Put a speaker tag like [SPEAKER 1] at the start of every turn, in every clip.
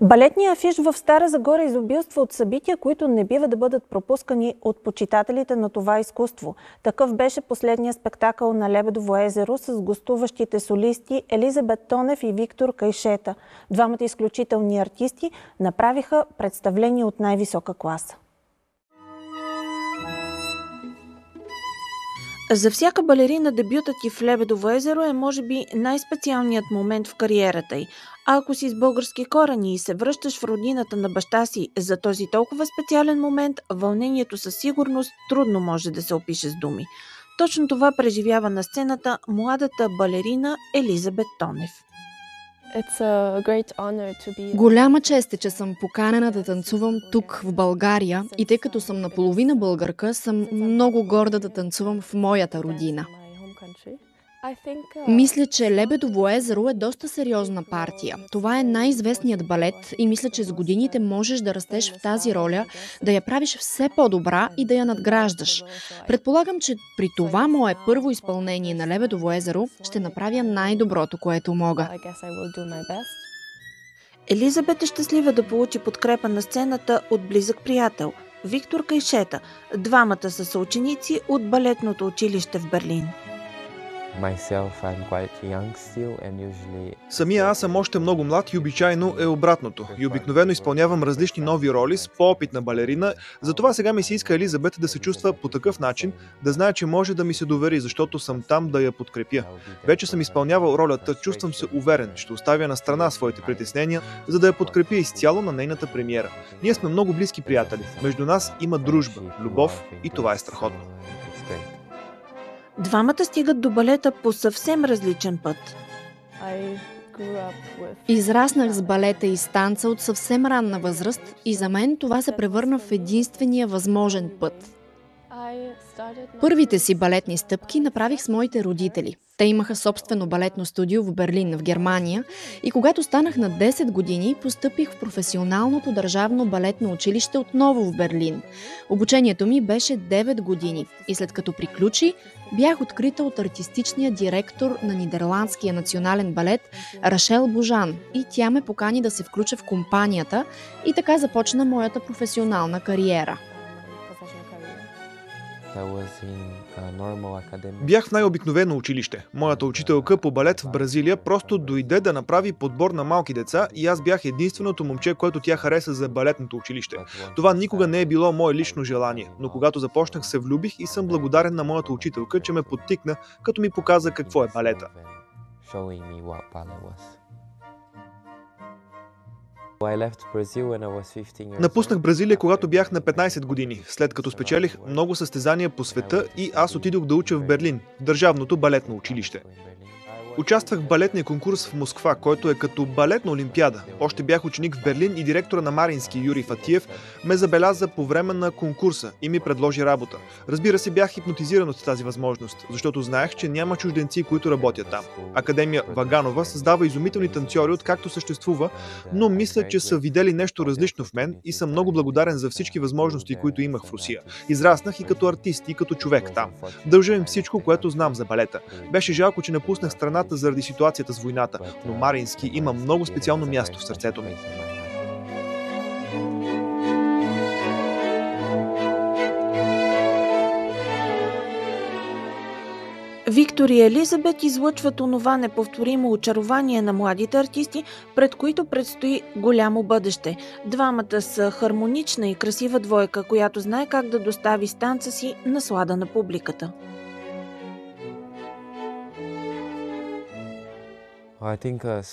[SPEAKER 1] Балетният афиш в Стара Загора изобилства от събития, които не бива да бъдат пропускани от почитателите на това изкуство. Такъв беше последният спектакъл на Лебедово езеро с гостуващите солисти Елизабет Тонев и Виктор Кайшета. Двамата изключителни артисти направиха представление от най-висока класа. За всяка балерина дебютът ти в Лебедово езеро е може би най-специалният момент в кариерата й. А ако си с български корени и се връщаш в родината на баща си за този толкова специален момент, вълнението със сигурност трудно може да се опише с думи. Точно това преживява на сцената младата балерина Елизабет Тонев.
[SPEAKER 2] Голяма чест е, че съм поканена да танцувам тук в България и тъй като съм наполовина българка, съм много горда да танцувам в моята родина. Мисля, че Лебедово езеро е доста сериозна партия. Това е най-известният балет и мисля, че с годините можеш да растеш в тази роля, да я правиш все по-добра и да я надграждаш. Предполагам, че при това мое първо изпълнение на Лебедово езеро ще направя най-доброто, което мога.
[SPEAKER 1] Елизабет е щастлива да получи подкрепа на сцената от близък приятел – Виктор Кайшета. Двамата са съученици от балетното училище в Берлин.
[SPEAKER 3] Самия аз съм още много млад и обичайно е обратното. И обикновено изпълнявам различни нови роли с по-опитна балерина. Затова сега ми се иска Елизабет да се чувства по такъв начин, да знае, че може да ми се довери, защото съм там да я подкрепя. Вече съм изпълнявал ролята, чувствам се уверен, ще оставя на страна своите притеснения, за да я подкрепя изцяло на нейната премиера. Ние сме много близки приятели. Между нас има дружба, любов и това е страхотно.
[SPEAKER 1] Двамата стигат до балета по съвсем различен път.
[SPEAKER 2] Израснах с балета и с танца от съвсем ранна възраст и за мен това се превърна в единствения възможен път. Първите си балетни стъпки направих с моите родители. Те имаха собствено балетно студио в Берлин, в Германия, и когато станах на 10 години, постъпих в професионалното държавно балетно училище отново в Берлин. Обучението ми беше 9 години и след като приключи, бях открита от артистичния директор на Нидерландския национален балет Рашел Божан и тя ме покани да се включа в компанията и така започна моята професионална кариера.
[SPEAKER 3] Бях в най-обикновено училище. Моята учителка по балет в Бразилия просто дойде да направи подбор на малки деца и аз бях единственото момче, което тя хареса за балетното училище. Това никога не е било мое лично желание, но когато започнах се влюбих и съм благодарен на моята учителка, че ме подтикна, като ми показа какво е балета. Напуснах Бразилия, когато бях на 15 години, след като спечелих много състезания по света и аз отидох да уча в Берлин, в Държавното балетно училище. Участвах в балетния конкурс в Москва, който е като балетна олимпиада. Още бях ученик в Берлин и директора на Марински Юрий Фатиев ме забеляза по време на конкурса и ми предложи работа. Разбира се, бях хипнотизиран от тази възможност, защото знаех, че няма чужденци, които работят там. Академия Ваганова създава изумителни танцори, откакто съществува, но мисля, че са видели нещо различно в мен и съм много благодарен за всички възможности, които имах в Русия. Израснах и като артист, и като човек там. Дължа им всичко, което знам за балета. Беше жалко, че напуснах страната заради ситуацията с войната, но Марински има много специално място в сърцето ми.
[SPEAKER 1] Виктор и Елизабет излъчват онова неповторимо очарование на младите артисти, пред които предстои голямо бъдеще. Двамата са хармонична и красива двойка, която знае как да достави с танца си наслада на публиката.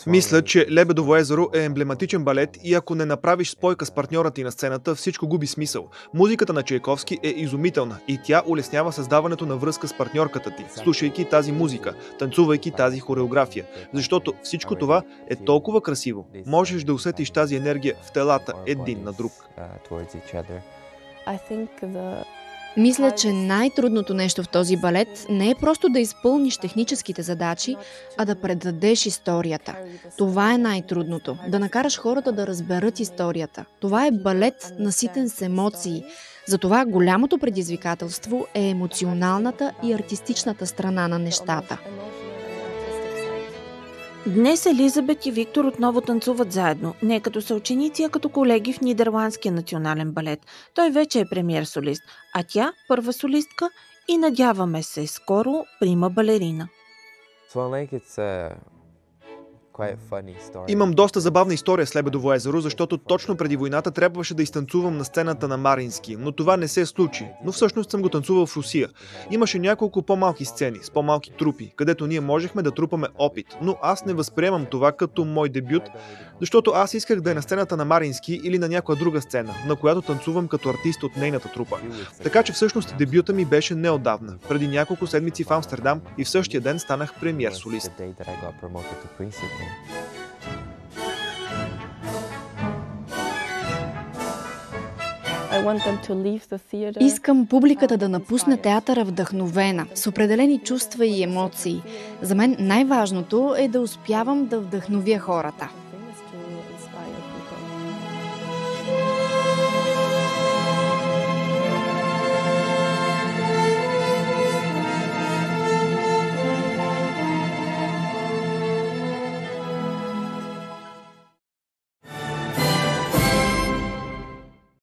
[SPEAKER 3] Мисля, че Лебедово езеро е емблематичен балет и ако не направиш спойка с партньора ти на сцената, всичко губи смисъл. Музиката на Чайковски е изумителна и тя улеснява създаването на връзка с партньорката ти, слушайки тази музика, танцувайки тази хореография. Защото всичко това е толкова красиво. Можеш да усетиш тази енергия в телата един на друг.
[SPEAKER 2] Мисля, че най-трудното нещо в този балет не е просто да изпълниш техническите задачи, а да предадеш историята. Това е най-трудното. Да накараш хората да разберат историята. Това е балет, наситен с емоции. Затова голямото предизвикателство е емоционалната и артистичната страна на нещата.
[SPEAKER 1] Днес Елизабет и Виктор отново танцуват заедно, не като съученици, а като колеги в Нидерландския национален балет. Той вече е премиер-солист, а тя първа солистка и надяваме се скоро прима балерина.
[SPEAKER 3] Имам доста забавна история с Лебедово езеро, защото точно преди войната трябваше да изтанцувам на сцената на Марински, но това не се случи. Но всъщност съм го танцувал в Русия. Имаше няколко по-малки сцени, с по-малки трупи, където ние можехме да трупаме опит, но аз не възприемам това като мой дебют, защото аз исках да е на сцената на Марински или на някоя друга сцена, на която танцувам като артист от нейната трупа. Така че всъщност дебюта ми беше неотдавна, преди няколко седмици в Амстердам и в същия ден станах премиер-солист.
[SPEAKER 2] Искам публиката да напусне театъра вдъхновена, с определени чувства и емоции. За мен най-важното е да успявам да вдъхновя хората.